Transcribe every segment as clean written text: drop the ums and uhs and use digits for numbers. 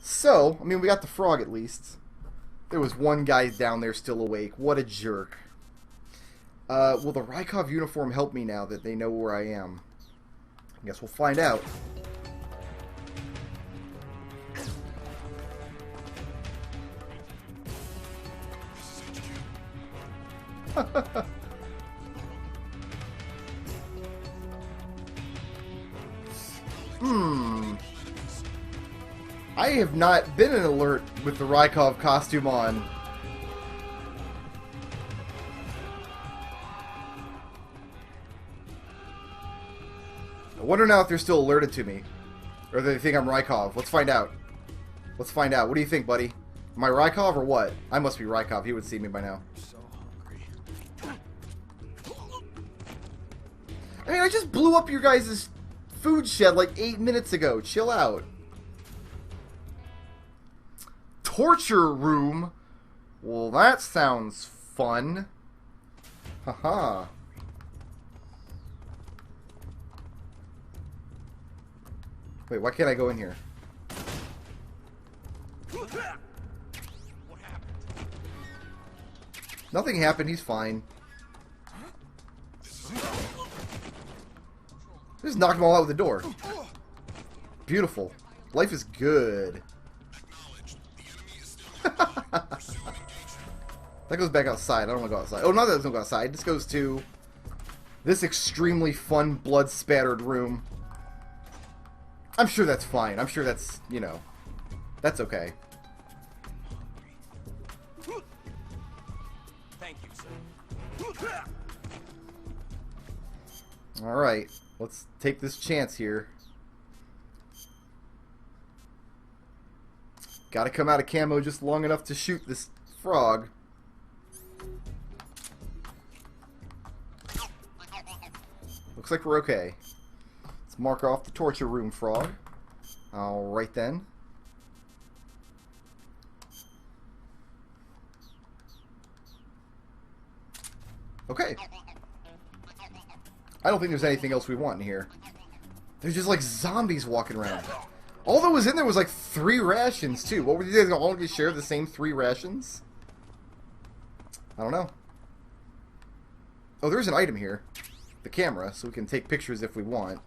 So, I mean, we got the frog at least. There was one guy down there still awake. What a jerk. Will the Rykov uniform help me now that they know where I am? I guess we'll find out. I have not been an alert with the Rykov costume on. I wonder now if they're still alerted to me. Or they think I'm Rykov. Let's find out. Let's find out. What do you think, buddy? Am I Rykov or what? I must be Rykov. He would see me by now. So hungry. I mean, I just blew up your guys' food shed like 8 minutes ago. Chill out. Torture room? Well, that sounds fun. Haha. Wait, why can't I go in here? What happened? Nothing happened, he's fine. Just knocked them all out with the door. Beautiful. Life is good. That goes back outside. I don't want to go outside. Oh, no, that doesn't go outside. This goes to this extremely fun, blood-spattered room. I'm sure that's fine. I'm sure that's, you know, that's okay. Thank you, sir. Alright, let's take this chance here. Gotta come out of camo just long enough to shoot this frog. Looks like we're okay. Let's mark off the torture room frog. Alright then. Okay. I don't think there's anything else we want in here. There's just like zombies walking around. All that was in there was like 3 rations too. What were you guys all going to share the same 3 rations? I don't know. Oh, there's an item here. The camera, so we can take pictures if we want.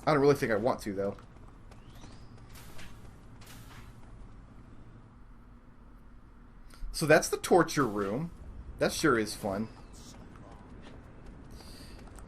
I don't really think I want to, though. So that's the torture room. That sure is fun.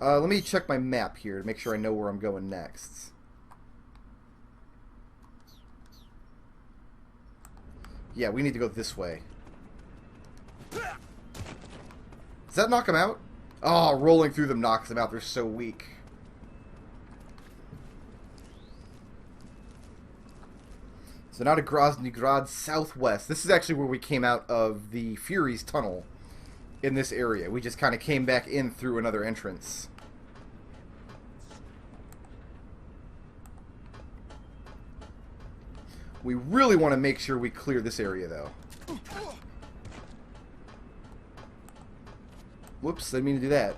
Let me check my map here to make sure I know where I'm going next. Yeah, we need to go this way. Does that knock him out? Oh, rolling through them knocks them out. They're so weak. So now to Groznyj Grad southwest. This is actually where we came out of the Fury's tunnel in this area. We just kind of came back in through another entrance. We really want to make sure we clear this area, though. Whoops, didn't mean to do that.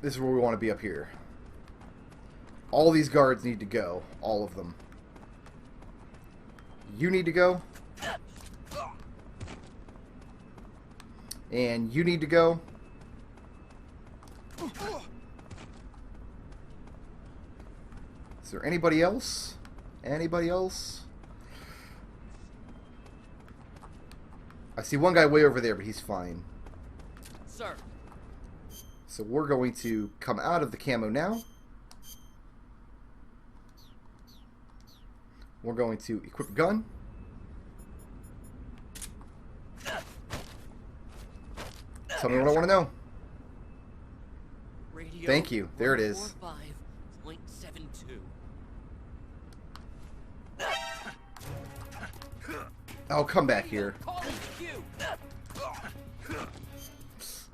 This is where we want to be up here. All these guards need to go. All of them. You need to go. And you need to go. Is there anybody else? Anybody else? I see one guy way over there, but he's fine. Sir. So we're going to come out of the camo now. We're going to equip a gun. Tell me what I want to know. Radio Thank you. There it is. 145.72. Oh, come back here.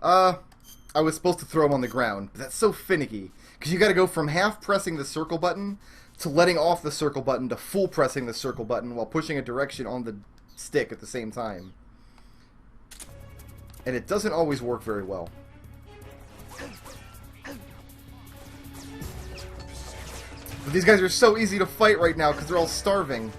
I was supposed to throw him on the ground, but that's so finicky. Because you gotta go from half pressing the circle button to letting off the circle button to full pressing the circle button while pushing a direction on the stick at the same time. And it doesn't always work very well. But these guys are so easy to fight right now because they're all starving.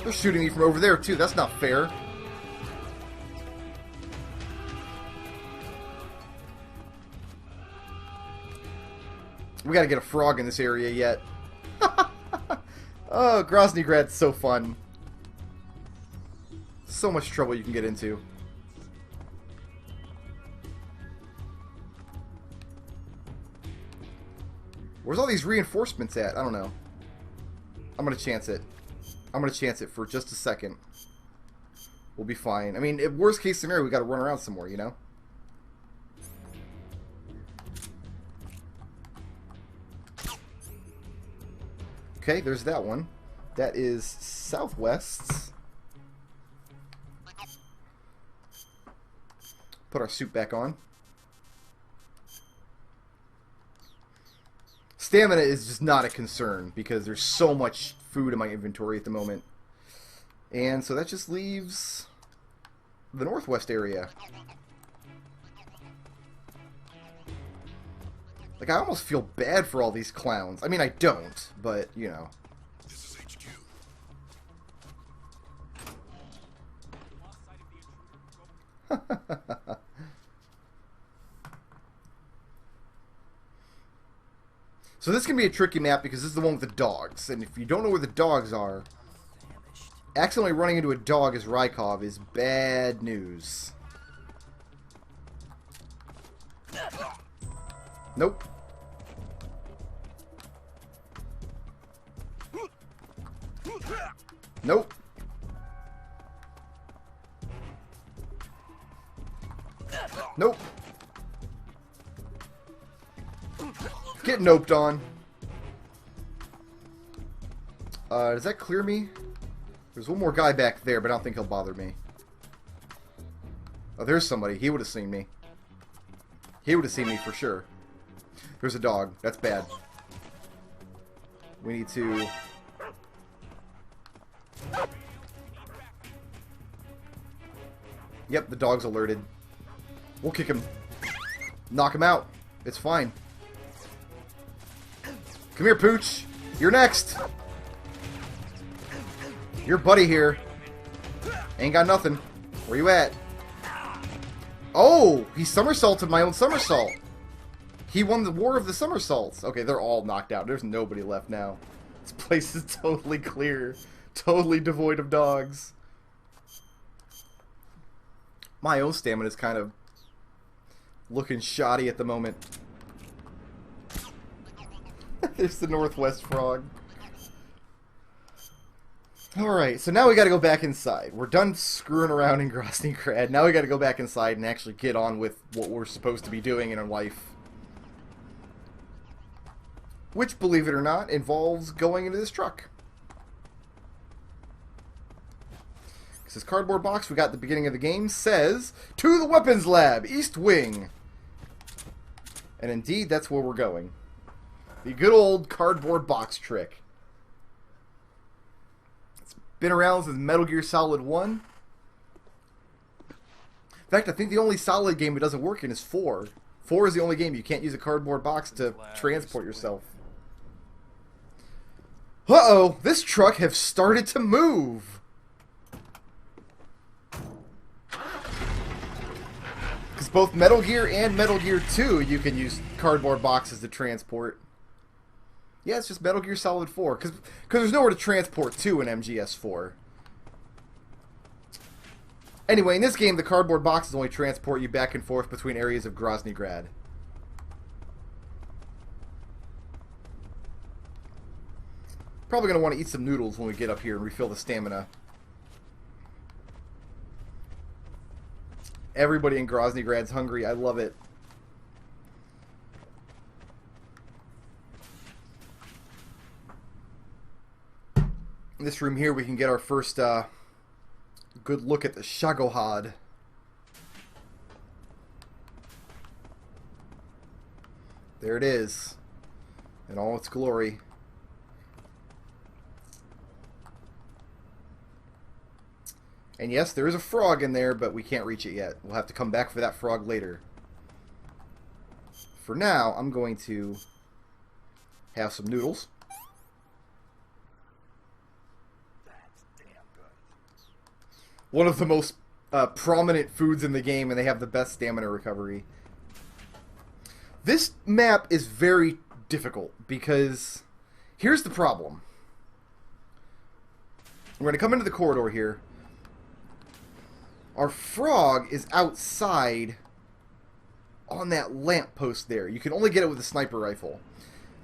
They're shooting me from over there, too. That's not fair. We gotta get a frog in this area yet. Oh, Groznyj Grad's so fun. So much trouble you can get into. Where's all these reinforcements at? I don't know. I'm gonna chance it. I'm gonna chance it for just a second. We'll be fine. I mean, worst case scenario, we gotta run around some more, you know? Okay, there's that one. That is southwest. Put our suit back on. Stamina is just not a concern because there's so much food in my inventory at the moment. And so that just leaves the northwest area. Like, I almost feel bad for all these clowns. I mean, I don't, but, you know. This is HQ. So this can be a tricky map because this is the one with the dogs. And if you don't know where the dogs are, accidentally running into a dog as Rykov is bad news. Nope. Nope. Nope. Get noped on. Does that clear me? There's one more guy back there, but I don't think he'll bother me. Oh, there's somebody. He would have seen me. He would have seen me for sure. There's a dog. That's bad. We need to... Yep, the dog's alerted. We'll kick him. Knock him out. It's fine. Come here, Pooch. You're next. Your buddy here. Ain't got nothing. Where you at? Oh! He somersaulted my own somersault. He won the War of the Somersaults. Okay, they're all knocked out. There's nobody left now. This place is totally clear. Totally devoid of dogs. My own stamina is kind of looking shoddy at the moment. There's the Northwest Frog. Alright, so now we gotta go back inside. We're done screwing around in Groznyj Grad. Now we gotta go back inside and actually get on with what we're supposed to be doing in our life. Which, believe it or not, involves going into this truck. Because this cardboard box we got at the beginning of the game says, "To the Weapons Lab, East Wing." And indeed, that's where we're going. The good old cardboard box trick. It's been around since Metal Gear Solid 1. In fact, I think the only Solid game it doesn't work in is 4. 4 is the only game you can't use a cardboard box to transport yourself. Uh-oh! This truck has started to move! Because both Metal Gear and Metal Gear 2 you can use cardboard boxes to transport. Yeah, it's just Metal Gear Solid 4. Because there's nowhere to transport to in MGS4. Anyway, in this game, the cardboard boxes only transport you back and forth between areas of Groznyj Grad. Probably going to want to eat some noodles when we get up here and refill the stamina. Everybody in Groznyj Grad's hungry. I love it. In this room here, we can get our first good look at the Shagohod. There it is, in all its glory. And yes, there is a frog in there, but we can't reach it yet. We'll have to come back for that frog later. For now, I'm going to have some noodles. That's damn good. One of the most prominent foods in the game, and they have the best stamina recovery. This map is very difficult because here's the problem. We're going to come into the corridor here. Our frog is outside on that lamppost there. You can only get it with a sniper rifle.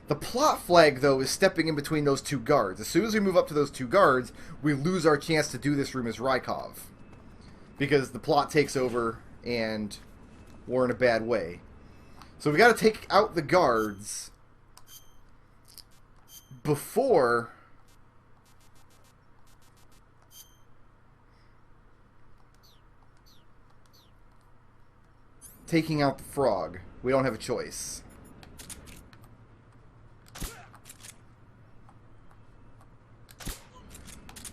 The plot flag, though, is stepping in between those two guards. As soon as we move up to those two guards, we lose our chance to do this room as Rykov. Because the plot takes over, and we're in a bad way. So we got to take out the guards before taking out the frog. We don't have a choice.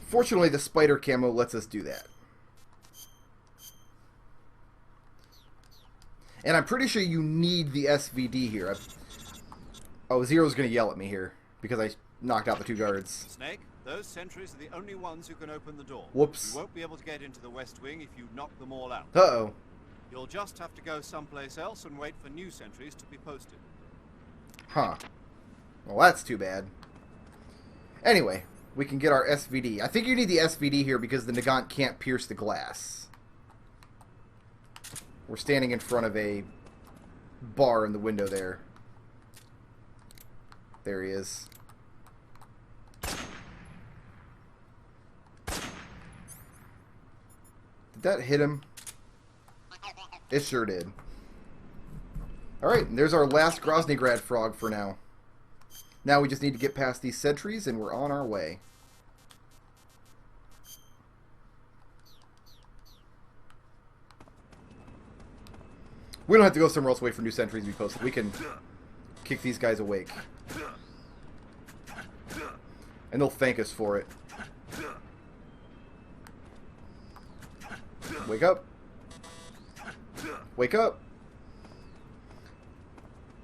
Fortunately, the spider camo lets us do that. And I'm pretty sure you need the SVD here. Oh, Zero's going to yell at me here because I knocked out the two guards. Snake, those sentries are the only ones who can open the door. Whoops. You won't be able to get into the West Wing if you knock them all out. Uh-oh. You'll just have to go someplace else and wait for new sentries to be posted. Huh. Well, that's too bad. Anyway, we can get our SVD. I think you need the SVD here because the Nagant can't pierce the glass. We're standing in front of a bar in the window there. There he is. Did that hit him? It sure did. Alright, and there's our last Groznyj Grad frog for now. Now we just need to get past these sentries and we're on our way. We don't have to go somewhere else to wait for new sentries to be posted. We can kick these guys awake. And they'll thank us for it. Wake up. Wake up.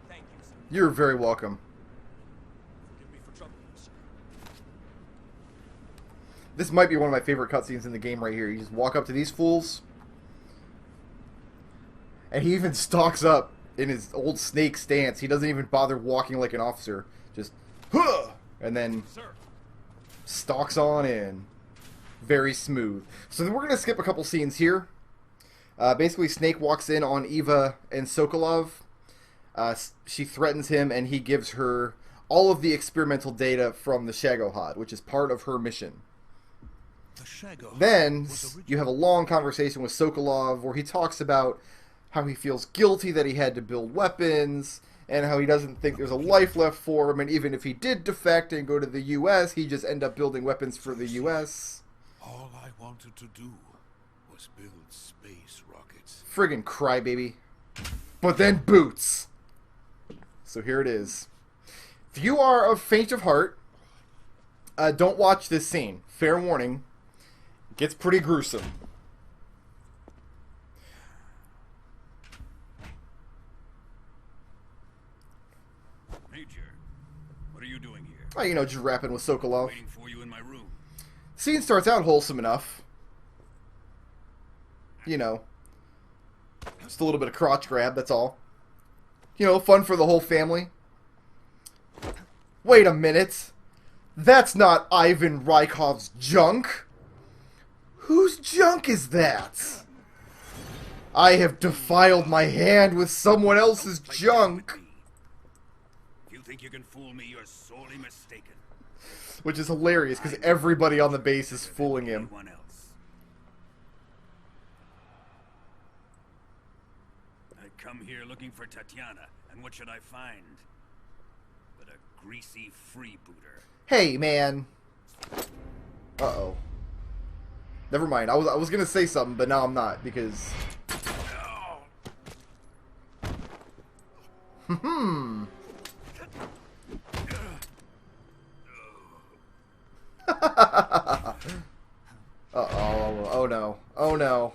Thank you, sir. You're very welcome. Forgive me for troubling you, sir. This might be one of my favorite cutscenes in the game right here. You just walk up to these fools. And he even stalks up in his old snake stance. He doesn't even bother walking like an officer. Just, huh! And then Sir. stalks on in. Very smooth. So then we're going to skip a couple scenes here. Basically, Snake walks in on Eva and Sokolov. She threatens him, and he gives her all of the experimental data from the Shagohod, which is part of her mission. Then you have a long conversation with Sokolov where he talks about how he feels guilty that he had to build weapons, and how he doesn't think there's a life left for him, and even if he did defect and go to the U.S., he'd just end up building weapons for the U.S. All I wanted to do was build space rockets. Friggin' crybaby. But then boots. So here it is. If you are of faint of heart, don't watch this scene. Fair warning. It gets pretty gruesome. Major, what are you doing here? Oh, you know, just rapping with Sokolov. Waiting for you in my room. Scene starts out wholesome enough. You know. Just a little bit of crotch grab, that's all. You know, fun for the whole family. Wait a minute. That's not Ivan Rykov's junk. Whose junk is that? I have defiled my hand with someone else's junk. If you think you can fool me, you're sorely mistaken. Which is hilarious, because everybody on the base is fooling him. Anyone else. I come here looking for Tatiana, and what should I find? But a greasy freebooter. Hey, man. Uh-oh. Never mind. I was gonna say something, but now I'm not, because... Hmm. Uh-oh. Oh, no. no.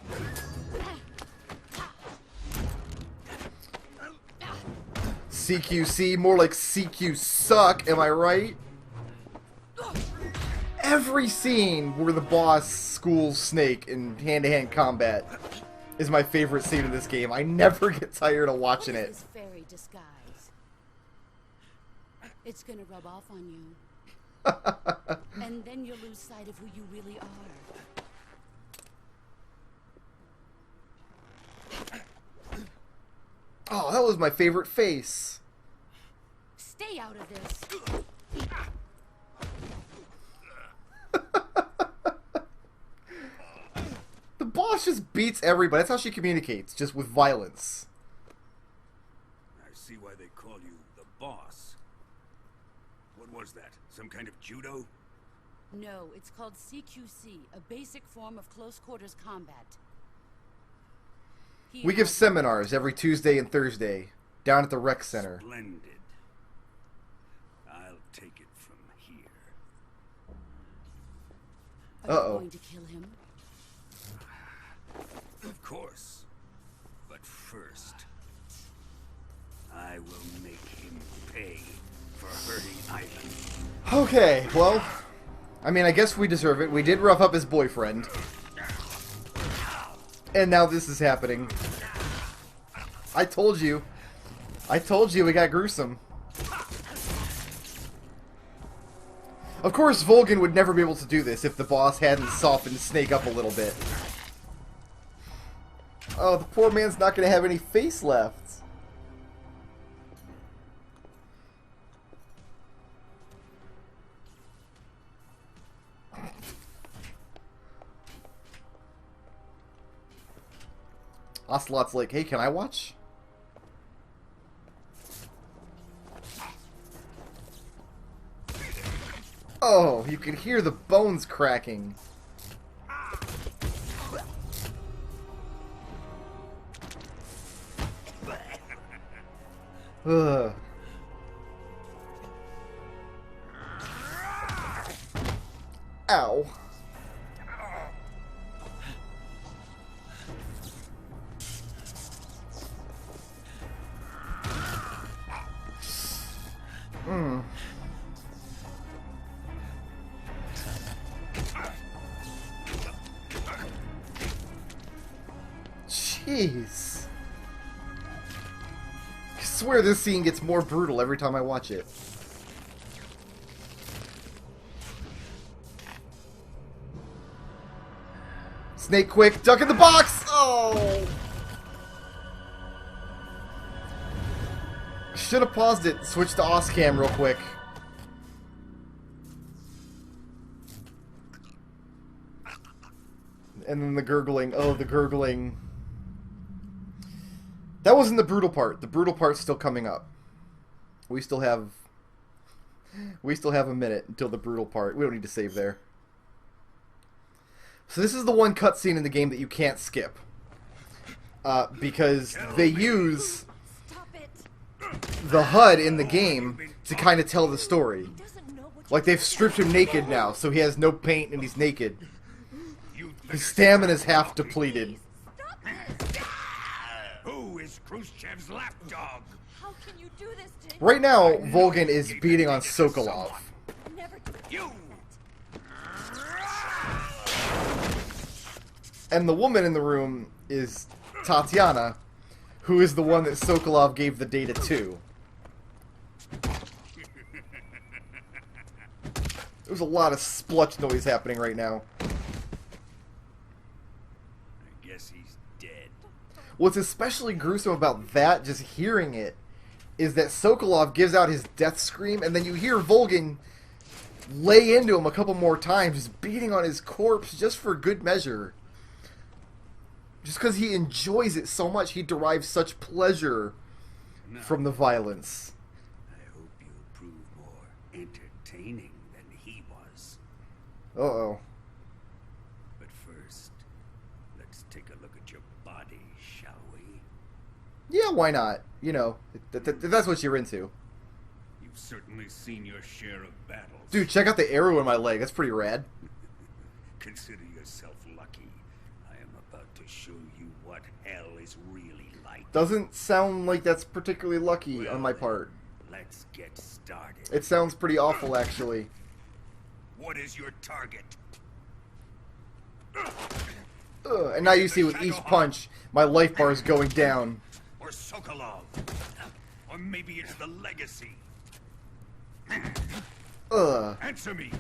CQC, more like CQ suck, am I right? Every scene where the boss schools Snake in hand-to-hand combat is my favorite scene in this game. I never get tired of watching What it. is this fairy disguise? It's gonna rub off on you. And then you'll lose sight of who you really are. Oh, that was my favorite face. Stay out of this. The boss just beats everybody. That's how she communicates, just with violence. I see why they call you the boss. What was that? Some kind of judo? No, it's called CQC, a basic form of close quarters combat. We give seminars every Tuesday and Thursday down at the rec center. Splendid. I'll take it from here. Are you Uh-oh. going to kill him? Of course. But first, I will make him pay for hurting Ivan. Okay, well, I mean, I guess we deserve it. We did rough up his boyfriend. And now this is happening. I told you. I told you we got gruesome. Of course, Volgin would never be able to do this if the boss hadn't softened Snake up a little bit. Oh, the poor man's not going to have any face left. Ocelot's like, hey, can I watch? Oh, you can hear the bones cracking. Ugh. Ow. Jeez. I swear this scene gets more brutal every time I watch it. Snake, quick! Duck in the box! Oh! Should have paused it. Switch to Oscam real quick. And then the gurgling. Oh, the gurgling. That wasn't the brutal part. The brutal part's still coming up. We still have a minute until the brutal part. We don't need to save there. So this is the one cutscene in the game that you can't skip. Because they use Stop it! the HUD in the game to kind of tell the story. He doesn't know what Like, they've stripped him naked now, so he has no paint and he's naked. You His stamina's half depleted. Who is Khrushchev's lapdog? How can you do this to him? Right now, Volgin is beating on Sokolov. Never do You! And the woman in the room is Tatiana, who is the one that Sokolov gave the data to. There's a lot of splutch noise happening right now. I guess he's dead. What's especially gruesome about that, just hearing it, is that Sokolov gives out his death scream, and then you hear Volgin lay into him a couple more times, just beating on his corpse just for good measure. Just because he enjoys it so much, he derives such pleasure from the violence. I hope you'll prove more entertaining than he was. Uh-oh. But first, let's take a look at your body, shall we? Yeah, why not? You know, that's what you're into. You've certainly seen your share of battles. Dude, check out the arrow in my leg. That's pretty rad. Consider yourself lucky. I am about to show you what hell is really like. Doesn't sound like that's particularly lucky on my part. Let's get started. It sounds pretty awful, actually. What is your target? And now you see with each punch, my life bar is going down. Or Sokolov? Or maybe it's the Legacy? Answer me!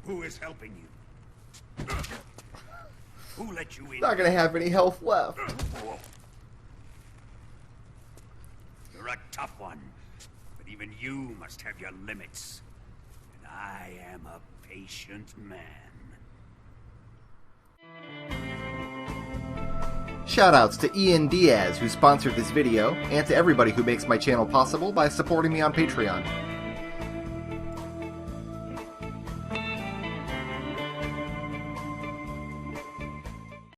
Who is helping you? Who let you in? Not gonna have any health left. You're a tough one, but even you must have your limits. And I am a patient man. Shoutouts to Ian Diaz, who sponsored this video, and to everybody who makes my channel possible by supporting me on Patreon.